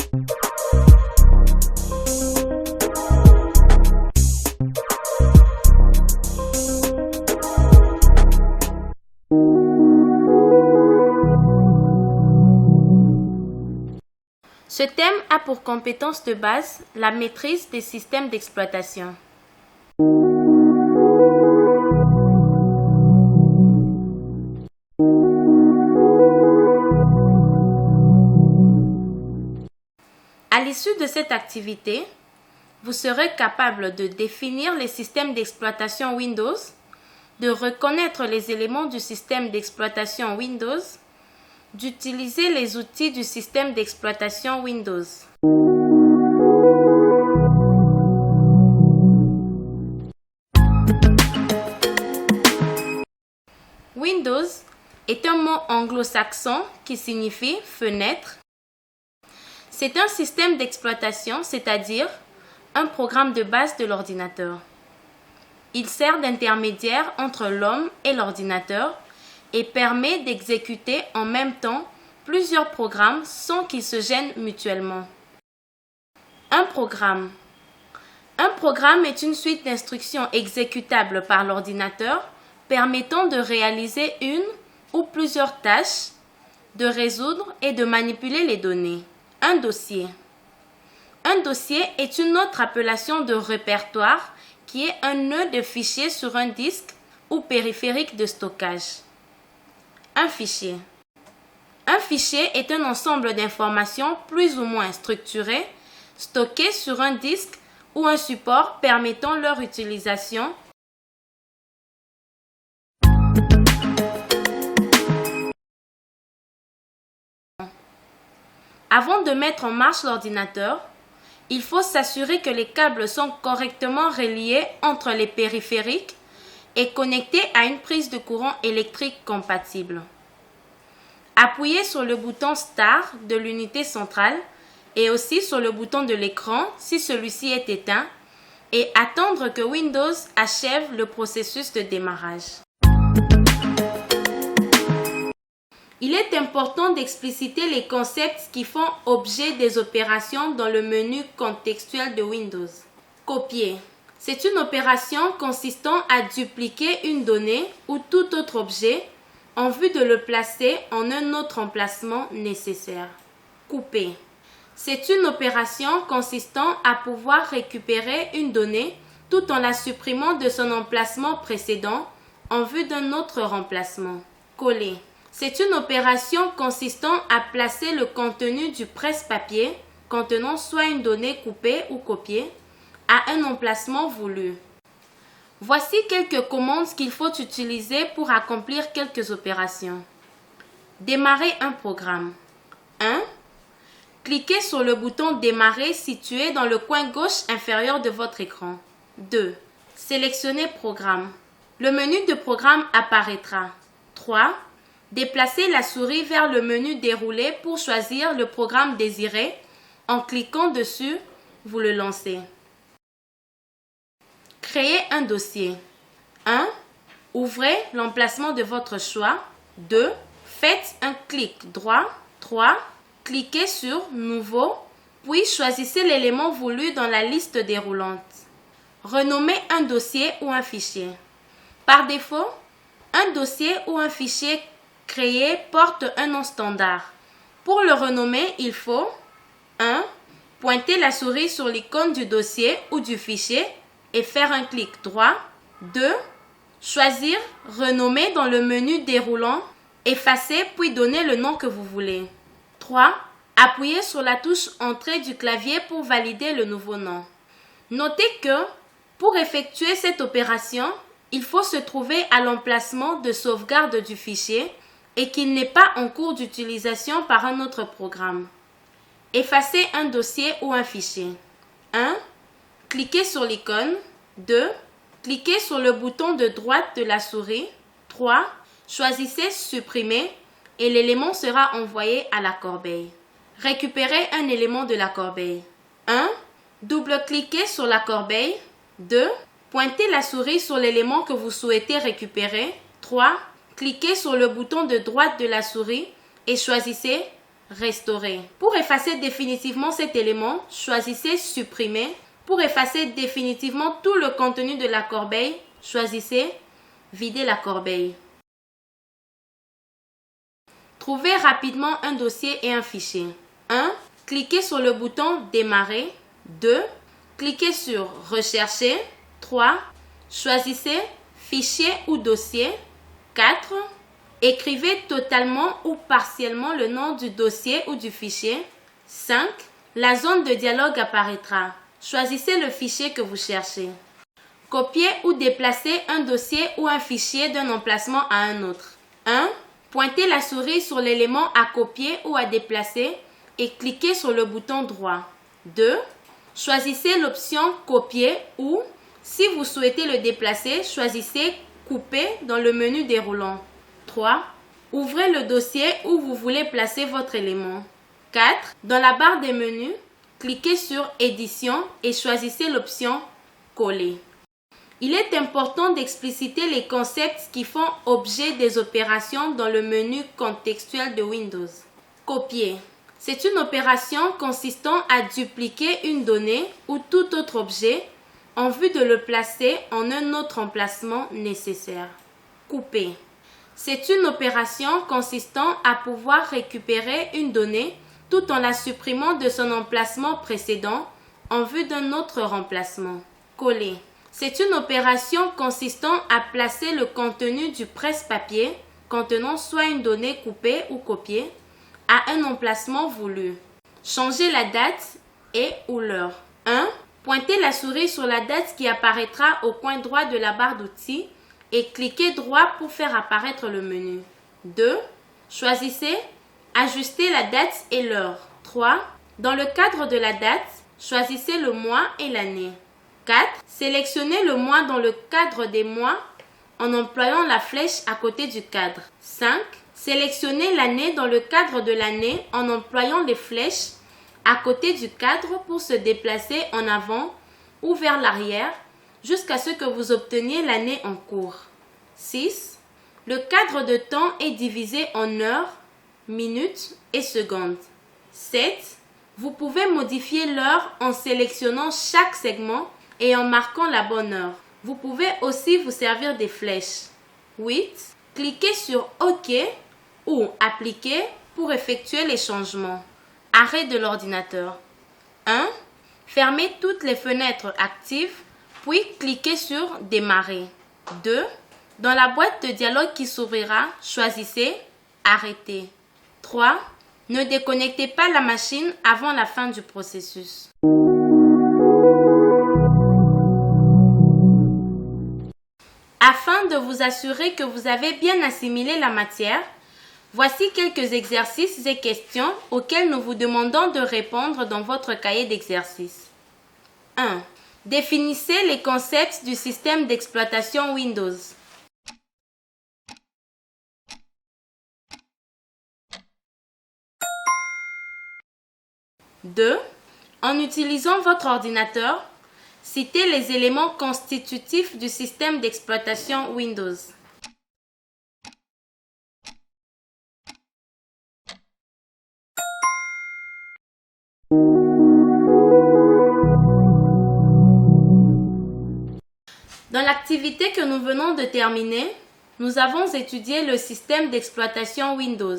Ce thème a pour compétence de base la maîtrise des systèmes d'exploitation. À l'issue de cette activité, vous serez capable de définir les systèmes d'exploitation Windows, de reconnaître les éléments du système d'exploitation Windows, d'utiliser les outils du système d'exploitation Windows. Windows est un mot anglo-saxon qui signifie fenêtre. C'est un système d'exploitation, c'est-à-dire un programme de base de l'ordinateur. Il sert d'intermédiaire entre l'homme et l'ordinateur et permet d'exécuter en même temps plusieurs programmes sans qu'ils se gênent mutuellement. Un programme. Un programme est une suite d'instructions exécutables par l'ordinateur permettant de réaliser une ou plusieurs tâches, de résoudre et de manipuler les données. Un dossier. Un dossier est une autre appellation de répertoire qui est un nœud de fichiers sur un disque ou périphérique de stockage. Un fichier. Un fichier est un ensemble d'informations plus ou moins structurées, stockées sur un disque ou un support permettant leur utilisation. Avant de mettre en marche l'ordinateur, il faut s'assurer que les câbles sont correctement reliés entre les périphériques et connectés à une prise de courant électrique compatible. Appuyez sur le bouton Start de l'unité centrale et aussi sur le bouton de l'écran si celui-ci est éteint et attendre que Windows achève le processus de démarrage. Il est important d'expliciter les concepts qui font objet des opérations dans le menu contextuel de Windows. Copier. C'est une opération consistant à dupliquer une donnée ou tout autre objet en vue de le placer en un autre emplacement nécessaire. Couper. C'est une opération consistant à pouvoir récupérer une donnée tout en la supprimant de son emplacement précédent en vue d'un autre remplacement. Coller. C'est une opération consistant à placer le contenu du presse-papier contenant soit une donnée coupée ou copiée à un emplacement voulu. Voici quelques commandes qu'il faut utiliser pour accomplir quelques opérations. Démarrer un programme. 1. Cliquez sur le bouton Démarrer situé dans le coin gauche inférieur de votre écran. 2. Sélectionnez Programme. Le menu de programme apparaîtra. 3. Déplacez la souris vers le menu Dérouler pour choisir le programme désiré. En cliquant dessus, vous le lancez. Créez un dossier. 1. Ouvrez l'emplacement de votre choix. 2. Faites un clic droit. 3. Cliquez sur Nouveau, puis choisissez l'élément voulu dans la liste déroulante. Renommez un dossier ou un fichier. Par défaut, un dossier ou un fichier créé porte un nom standard. Pour le renommer, il faut 1. Pointer la souris sur l'icône du dossier ou du fichier et faire un clic droit. 2. Choisir Renommer dans le menu déroulant, effacer puis donner le nom que vous voulez. 3. Appuyez sur la touche Entrée du clavier pour valider le nouveau nom. Notez que pour effectuer cette opération, il faut se trouver à l'emplacement de sauvegarde du fichier et qu'il n'est pas en cours d'utilisation par un autre programme. Effacez un dossier ou un fichier. 1. Cliquez sur l'icône. 2. Cliquez sur le bouton de droite de la souris. 3. Choisissez Supprimer et l'élément sera envoyé à la corbeille. Récupérez un élément de la corbeille. 1. Double-cliquez sur la corbeille. 2. Pointez la souris sur l'élément que vous souhaitez récupérer. 3. Cliquez sur le bouton de droite de la souris et choisissez Restaurer. Pour effacer définitivement cet élément, choisissez Supprimer. Pour effacer définitivement tout le contenu de la corbeille, choisissez Vider la corbeille. Trouvez rapidement un dossier et un fichier. 1. Cliquez sur le bouton Démarrer. 2. Cliquez sur Rechercher. 3. Choisissez Fichier ou dossier. 4. Écrivez totalement ou partiellement le nom du dossier ou du fichier. 5. La zone de dialogue apparaîtra. Choisissez le fichier que vous cherchez. Copier ou déplacer un dossier ou un fichier d'un emplacement à un autre. 1. Pointez la souris sur l'élément à copier ou à déplacer et cliquez sur le bouton droit. 2. Choisissez l'option Copier ou, si vous souhaitez le déplacer, choisissez Couper dans le menu déroulant. 3. Ouvrez le dossier où vous voulez placer votre élément. 4. Dans la barre des menus, cliquez sur Édition et choisissez l'option Coller. Il est important d'expliciter les concepts qui font objet des opérations dans le menu contextuel de Windows. Copier. C'est une opération consistant à dupliquer une donnée ou tout autre objet en vue de le placer en un autre emplacement nécessaire. Couper. C'est une opération consistant à pouvoir récupérer une donnée tout en la supprimant de son emplacement précédent en vue d'un autre remplacement. Coller. C'est une opération consistant à placer le contenu du presse-papier contenant soit une donnée coupée ou copiée à un emplacement voulu. Changer la date et ou l'heure. 1. Pointez la souris sur la date qui apparaîtra au coin droit de la barre d'outils et cliquez droit pour faire apparaître le menu. 2. Choisissez Ajuster la date et l'heure. 3. Dans le cadre de la date, choisissez le mois et l'année. 4. Sélectionnez le mois dans le cadre des mois en employant la flèche à côté du cadre. 5. Sélectionnez l'année dans le cadre de l'année en employant les flèches à côté du cadre pour se déplacer en avant ou vers l'arrière jusqu'à ce que vous obteniez l'année en cours. 6. Le cadre de temps est divisé en heures, minutes et secondes. 7. Vous pouvez modifier l'heure en sélectionnant chaque segment et en marquant la bonne heure. Vous pouvez aussi vous servir des flèches. 8. Cliquez sur OK ou Appliquer pour effectuer les changements. Arrêt de l'ordinateur. 1. Fermez toutes les fenêtres actives, puis cliquez sur Démarrer. 2. Dans la boîte de dialogue qui s'ouvrira, choisissez Arrêter. 3. Ne déconnectez pas la machine avant la fin du processus. Afin de vous assurer que vous avez bien assimilé la matière, voici quelques exercices et questions auxquels nous vous demandons de répondre dans votre cahier d'exercices. 1. Définissez les concepts du système d'exploitation Windows. 2. En utilisant votre ordinateur, citez les éléments constitutifs du système d'exploitation Windows. Dans l'activité que nous venons de terminer, nous avons étudié le système d'exploitation Windows.